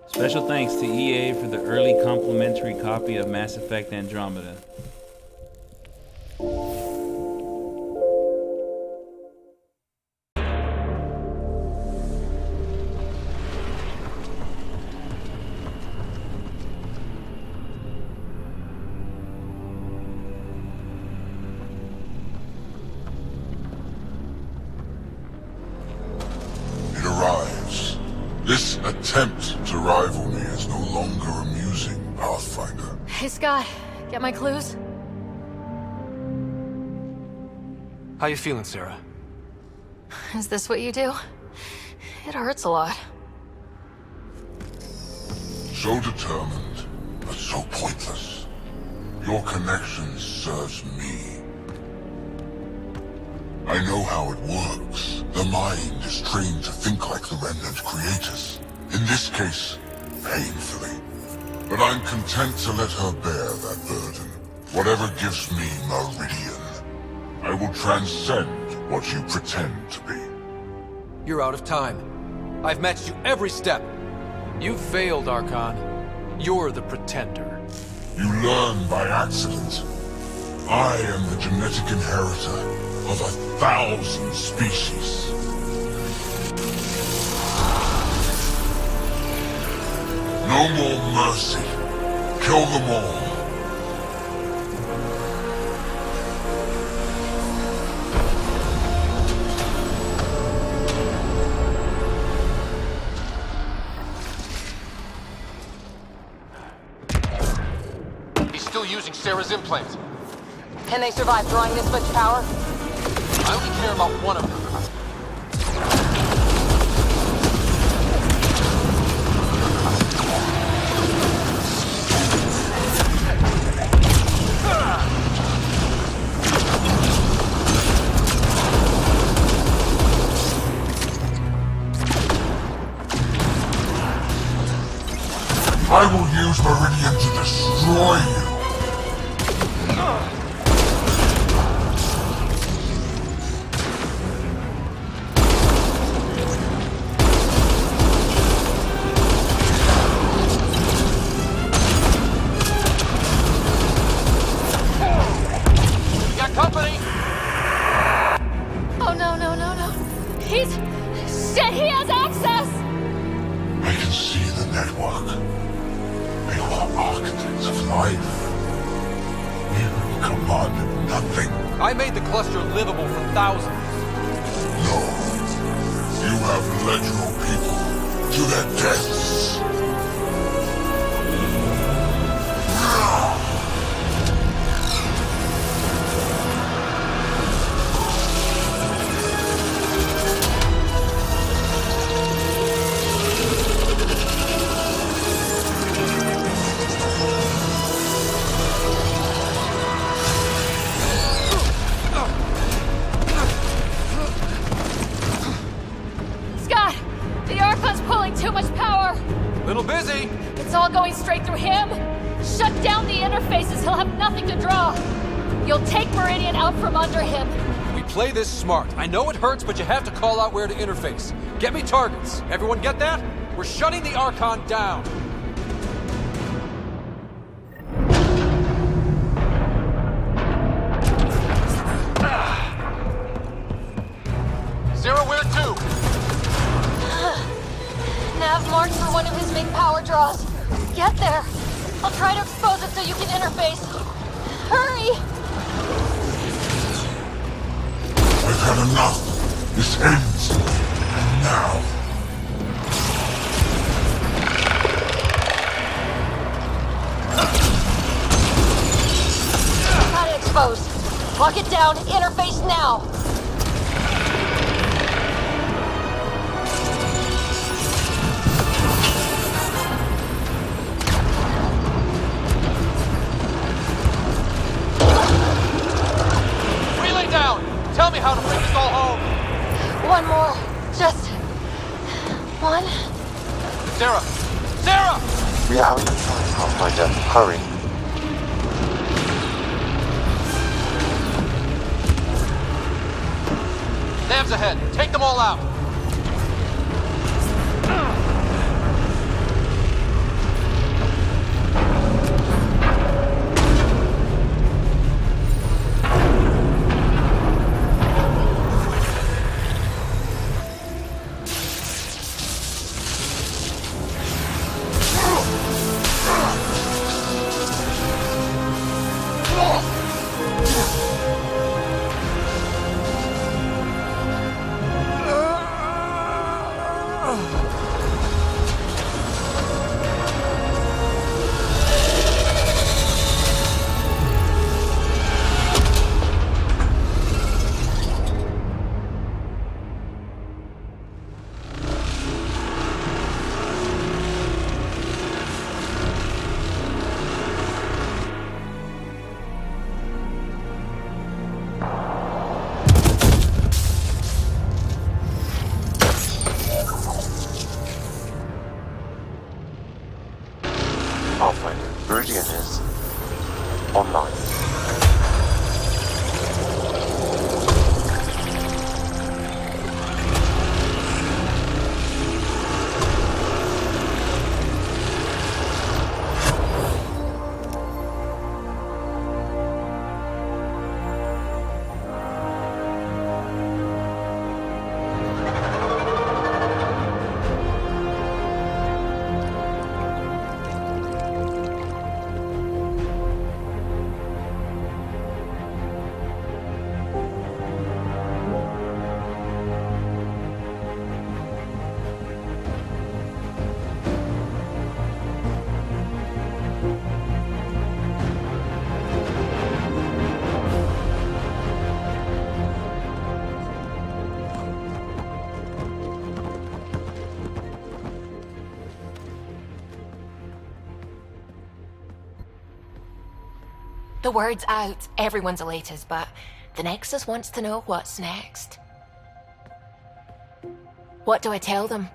Special thanks to EA for the early complimentary copy of Mass Effect Andromeda. This attempt to rival me is no longer amusing, Pathfinder. Hey, Scott. Get my clues? How you feeling, Sarah? Is this what you do? It hurts a lot. So determined, but so pointless. Your connection serves me. I know how it works. The mind is trained to think like the Remnant creators. In this case, painfully. But I'm content to let her bear that burden. Whatever gives me Meridian, I will transcend what you pretend to be. You're out of time. I've matched you every step. You failed, Archon. You're the pretender. You learn by accident. I am the genetic inheritor of 1,000 species. No more mercy. Kill them all. He's still using Sarah's implants. Can they survive drawing this much power? I only care about one of them. I will use Meridian to destroy you. He has access! I can see the network. They are architects of life. You commanded nothing. I made the cluster livable for thousands. No. You have led your people to their deaths. Little busy. It's all going straight through him. Shut down the interfaces. He'll have nothing to draw. You'll take Meridian out from under him. We play this smart. I know it hurts, but you have to call out where to interface. Get me targets. Everyone get that? We're shutting the Archon down. Sarah, where to? Nav marked for one of his main power draws. Get there. I'll try to expose it so you can interface. Hurry! I've had enough. This ends. Now. Got it exposed. Lock it down. Interface now. Tell me how to bring this all home. One more. Just one. Sarah! Sarah! We are out of time, Pathfinder. Hurry. Nav's ahead. Take them all out. Pathfinder, Meridian is online. The word's out, everyone's elated, but the Nexus wants to know what's next. What do I tell them?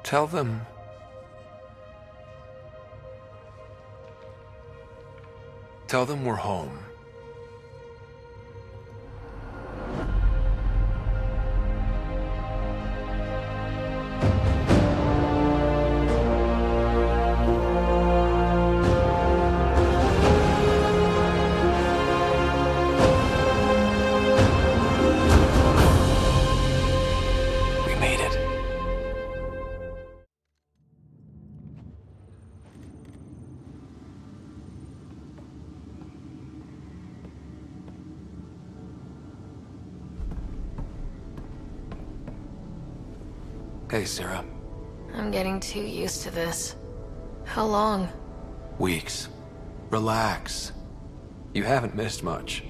Tell them... Tell them we're home. Hey, Sarah. I'm getting too used to this. How long? Weeks. Relax. You haven't missed much.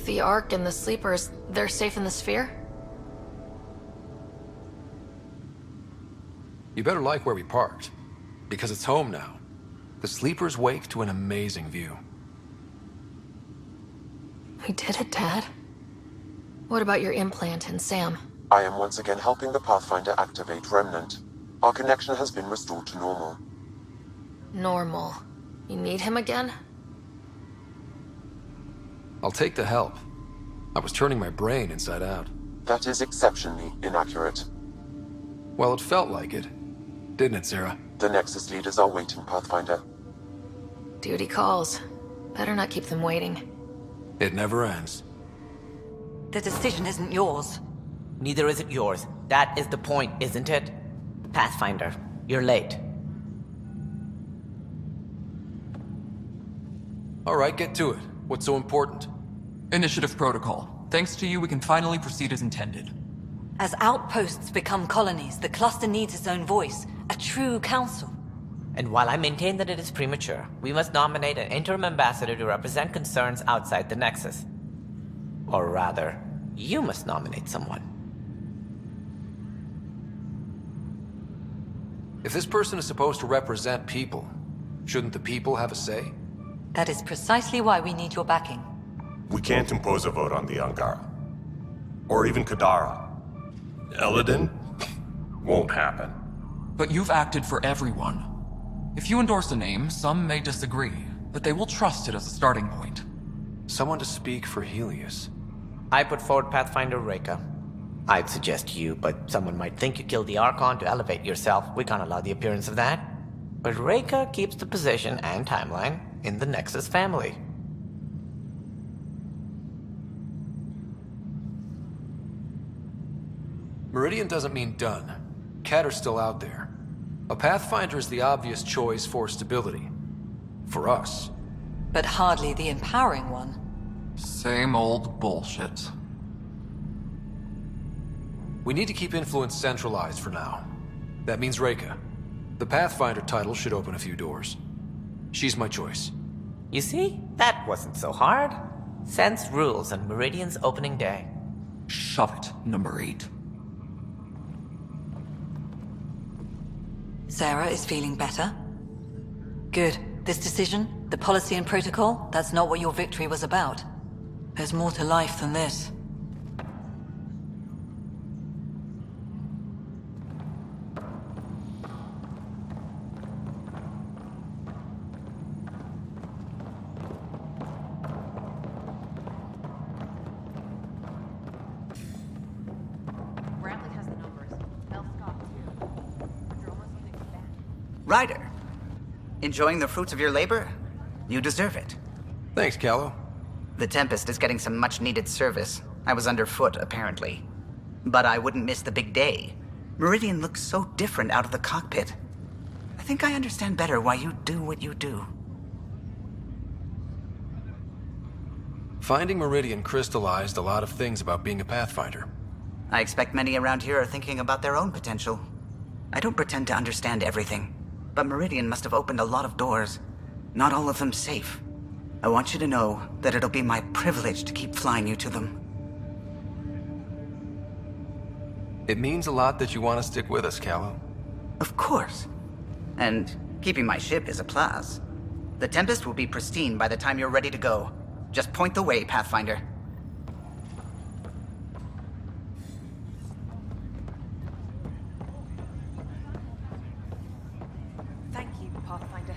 The Ark and the Sleepers, they're safe in the sphere? You better like where we parked, because it's home now. The Sleepers wake to an amazing view. We did it, Dad. What about your implant and Sam? I am once again helping the Pathfinder activate Remnant. Our connection has been restored to normal. Normal. You need him again? I'll take the help. I was turning my brain inside out. That is exceptionally inaccurate. Well, it felt like it. Didn't it, Sarah? The Nexus leaders are waiting, Pathfinder. Duty calls. Better not keep them waiting. It never ends. The decision isn't yours. Neither is it yours. That is the point, isn't it? Pathfinder, you're late. All right, get to it. What's so important? Initiative protocol. Thanks to you, we can finally proceed as intended. As outposts become colonies, the cluster needs its own voice, a true council. And while I maintain that it is premature, we must nominate an interim ambassador to represent concerns outside the Nexus. Or rather, you must nominate someone. If this person is supposed to represent people, shouldn't the people have a say? That is precisely why we need your backing. We can't impose a vote on the Angara. Or even Kadara. Eladin? Won't happen. But you've acted for everyone. If you endorse a name, some may disagree, but they will trust it as a starting point. Someone to speak for Helios. I put forward Pathfinder Reka. I'd suggest you, but someone might think you killed the Archon to elevate yourself. We can't allow the appearance of that. But Reka keeps the position and timeline in the Nexus family. Meridian doesn't mean done. Catter's still out there. A Pathfinder is the obvious choice for stability. For us. But hardly the empowering one. Same old bullshit. We need to keep influence centralized for now. That means Reka. The Pathfinder title should open a few doors. She's my choice. You see? That wasn't so hard. Sense rules on Meridian's opening day. Shove it, number 8. Sarah is feeling better? Good. This decision, the policy and protocol, that's not what your victory was about. There's more to life than this. Ryder, enjoying the fruits of your labor? You deserve it. Thanks, Callow. The Tempest is getting some much-needed service. I was underfoot, apparently. But I wouldn't miss the big day. Meridian looks so different out of the cockpit. I think I understand better why you do what you do. Finding Meridian crystallized a lot of things about being a Pathfinder. I expect many around here are thinking about their own potential. I don't pretend to understand everything, but Meridian must have opened a lot of doors. Not all of them safe. I want you to know that it'll be my privilege to keep flying you to them. It means a lot that you want to stick with us, Callow. Of course. And keeping my ship is a plus. The Tempest will be pristine by the time you're ready to go. Just point the way, Pathfinder. Thank you, Pathfinder.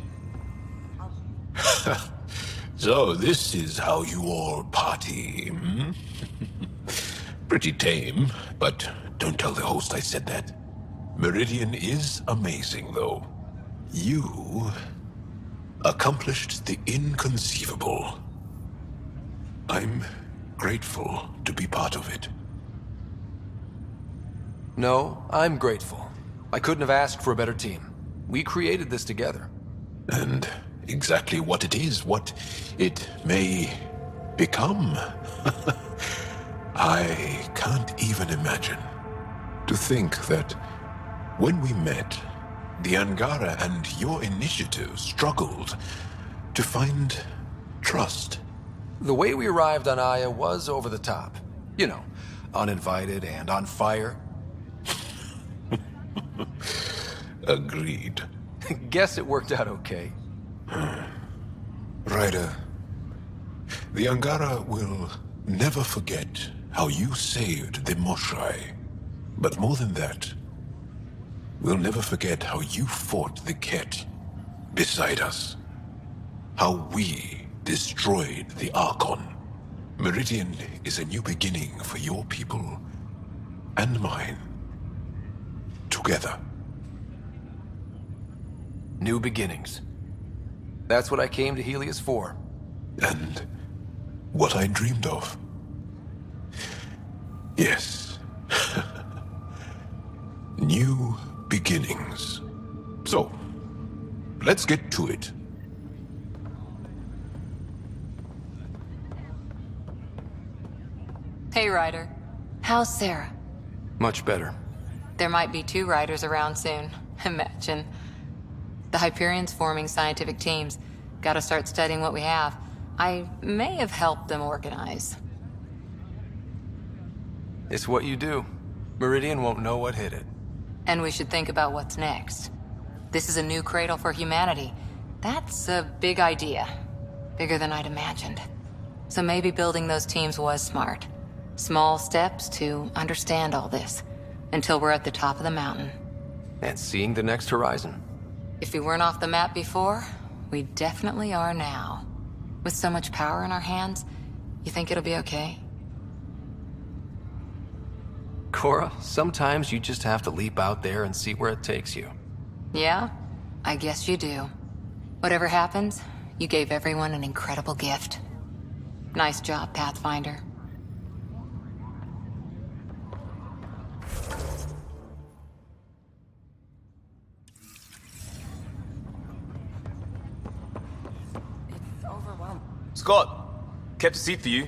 So this is how you all party, hmm? Pretty tame, but don't tell the host I said that. Meridian is amazing, though. You accomplished the inconceivable. I'm grateful to be part of it. No, I'm grateful. I couldn't have asked for a better team. We created this together. And exactly what it is, what it may become. I can't even imagine. To think that when we met, the Angara and your initiative struggled to find trust. The way we arrived on Aya was over the top. You know, uninvited and on fire. Agreed. Guess it worked out okay. Ryder, the Angara will never forget how you saved the Moshai. But more than that, we'll never forget how you fought the Ket beside us. How we destroyed the Archon. Meridian is a new beginning for your people and mine. Together. New beginnings. That's what I came to Helios for. And what I dreamed of. Yes. New beginnings. So, let's get to it. Hey, Ryder. How's Sarah? Much better. There might be 2 Riders around soon. Imagine. The Hyperion's forming scientific teams. Gotta start studying what we have. I may have helped them organize. It's what you do. Meridian won't know what hit it. And we should think about what's next. This is a new cradle for humanity. That's a big idea. Bigger than I'd imagined. So maybe building those teams was smart. Small steps to understand all this. Until we're at the top of the mountain. And seeing the next horizon. If we weren't off the map before, we definitely are now. With so much power in our hands, you think it'll be okay? Cora, sometimes you just have to leap out there and see where it takes you. Yeah? I guess you do. Whatever happens, you gave everyone an incredible gift. Nice job, Pathfinder. Scott, kept a seat for you.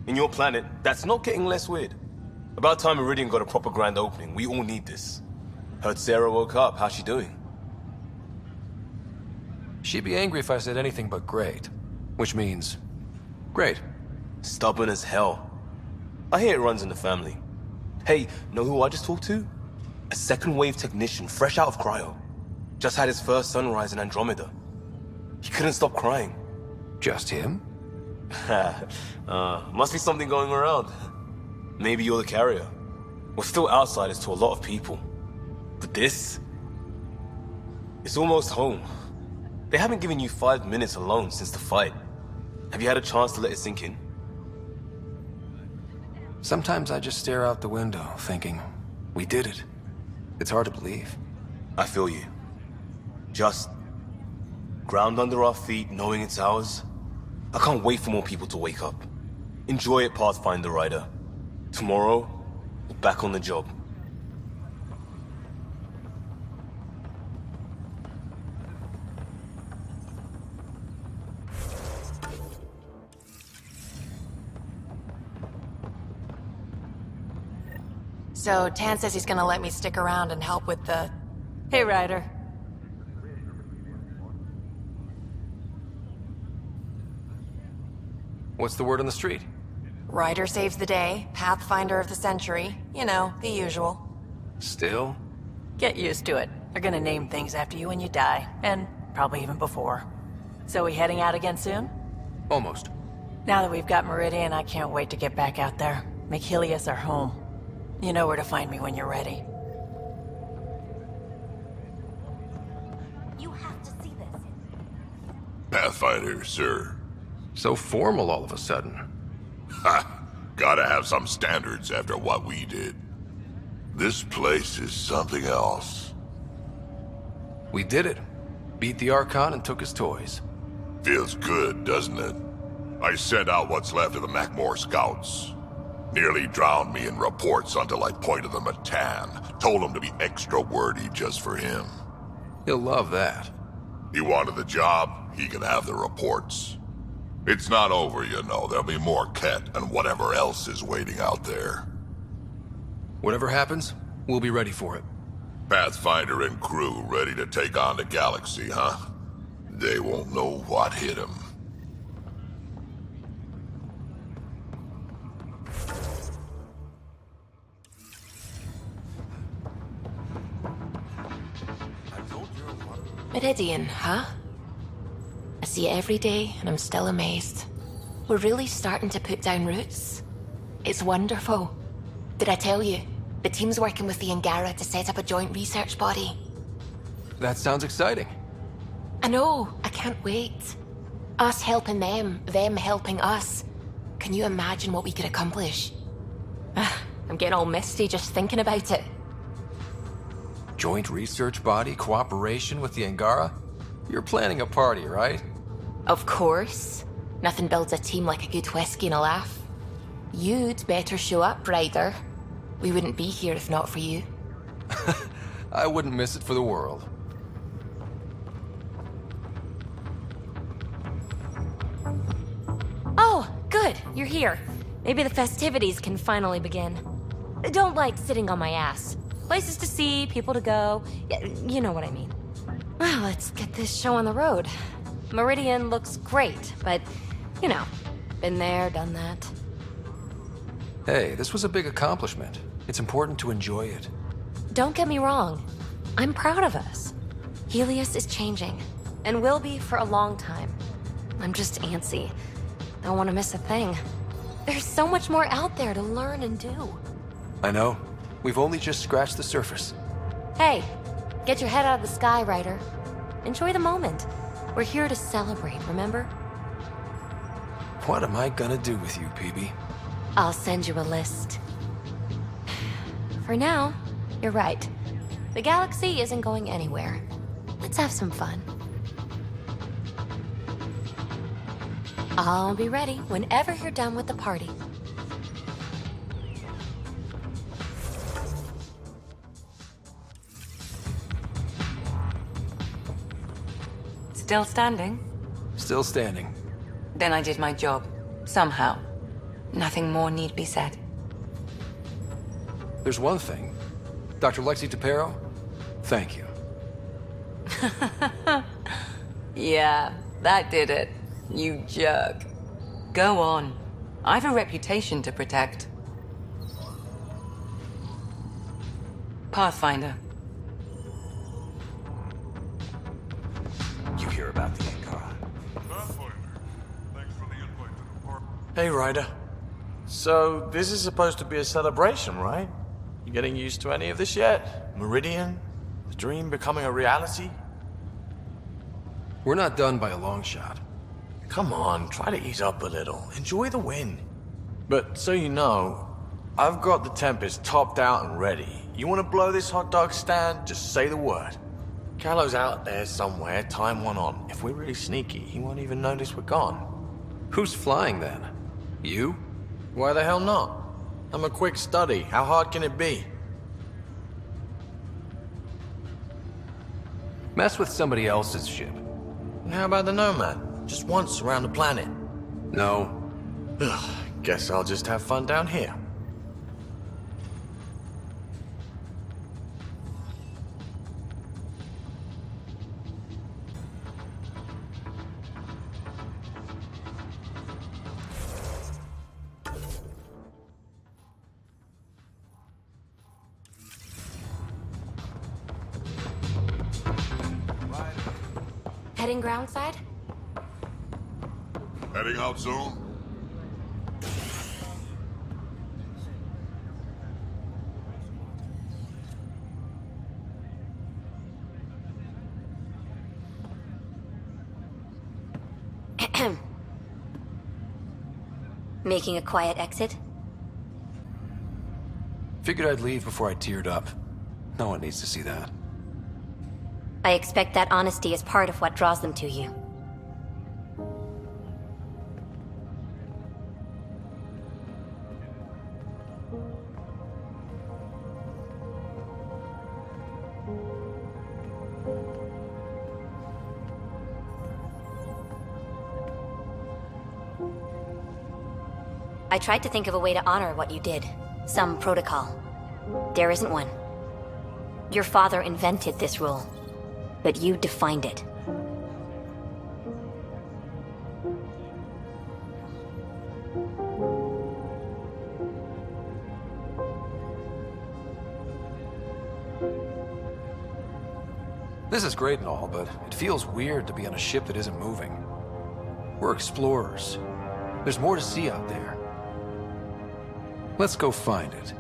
In your planet, that's not getting less weird. About time Meridian got a proper grand opening. We all need this. Heard Sarah woke up. How's she doing? She'd be angry if I said anything but great. Which means... great. Stubborn as hell. I hear it runs in the family. Hey, know who I just talked to? A second-wave technician, fresh out of cryo. Just had his first sunrise in Andromeda. He couldn't stop crying. Just him? Must be something going around. Maybe you're the carrier. We're still outsiders to a lot of people. But this... it's almost home. They haven't given you 5 minutes alone since the fight. Have you had a chance to let it sink in? Sometimes I just stare out the window, thinking, we did it. It's hard to believe. I feel you. Just ground under our feet, knowing it's ours. I can't wait for more people to wake up. Enjoy it, Pathfinder Rider. Tomorrow, we're back on the job. So, Tan says he's gonna let me stick around and help with the... Hey, Ryder. What's the word on the street? Ryder saves the day, Pathfinder of the century. You know, the usual. Still? Get used to it. They're gonna name things after you when you die, and probably even before. So we heading out again soon? Almost. Now that we've got Meridian, I can't wait to get back out there. Make Helios our home. You know where to find me when you're ready. You have to see this. Pathfinder, sir. So formal all of a sudden. Ha! Gotta have some standards after what we did. This place is something else. We did it. Beat the Archon and took his toys. Feels good, doesn't it? I sent out what's left of the Macmore scouts. Nearly drowned me in reports until I pointed them at Tan. Told him to be extra wordy just for him. He'll love that. He wanted the job, he can have the reports. It's not over, you know. There'll be more Ket and whatever else is waiting out there. Whatever happens, we'll be ready for it. Pathfinder and crew ready to take on the galaxy, huh? They won't know what hit them. Meridian, huh? I see it every day, and I'm still amazed. We're really starting to put down roots. It's wonderful. Did I tell you? The team's working with the Angara to set up a joint research body. That sounds exciting. I know, I can't wait. Us helping them helping us. Can you imagine what we could accomplish? I'm getting all misty just thinking about it. Joint research body, cooperation with the Angara? You're planning a party, right? Of course. Nothing builds a team like a good whiskey and a laugh. You'd better show up, Ryder. We wouldn't be here if not for you. I wouldn't miss it for the world. Oh, good. You're here. Maybe the festivities can finally begin. Don't like sitting on my ass. Places to see, people to go. You know what I mean. Well, let's get this show on the road. Meridian looks great, but, you know, been there, done that. Hey, this was a big accomplishment. It's important to enjoy it. Don't get me wrong. I'm proud of us. Helios is changing, and will be for a long time. I'm just antsy. Don't want to miss a thing. There's so much more out there to learn and do. I know. We've only just scratched the surface. Hey, get your head out of the sky, Ryder. Enjoy the moment. We're here to celebrate, remember? What am I gonna do with you, PB? I'll send you a list. For now, you're right. The galaxy isn't going anywhere. Let's have some fun. I'll be ready whenever you're done with the party. Still standing? Still standing. Then I did my job. Somehow. Nothing more need be said. There's one thing. Dr. Lexi Tapero, thank you. Yeah, that did it. You jerk. Go on. I've a reputation to protect. Pathfinder. You hear about the Angara? Hey, Ryder. So, this is supposed to be a celebration, right? You getting used to any of this yet? Meridian? The dream becoming a reality? We're not done by a long shot. Come on, try to ease up a little. Enjoy the win. But so you know, I've got the Tempest topped out and ready. You want to blow this hot dog stand? Just say the word. Callow's out there somewhere, time 1 on. If we're really sneaky, he won't even notice we're gone. Who's flying then? You? Why the hell not? I'm a quick study. How hard can it be? Mess with somebody else's ship. And how about the Nomad? Just once around the planet. No. Ugh, guess I'll just have fun down here. Heading groundside? Heading out soon? Making a quiet exit? Figured I'd leave before I teared up. No one needs to see that. I expect that honesty is part of what draws them to you. I tried to think of a way to honor what you did. Some protocol. There isn't one. Your father invented this rule, but you defined it. This is great and all, but it feels weird to be on a ship that isn't moving. We're explorers. There's more to see out there. Let's go find it.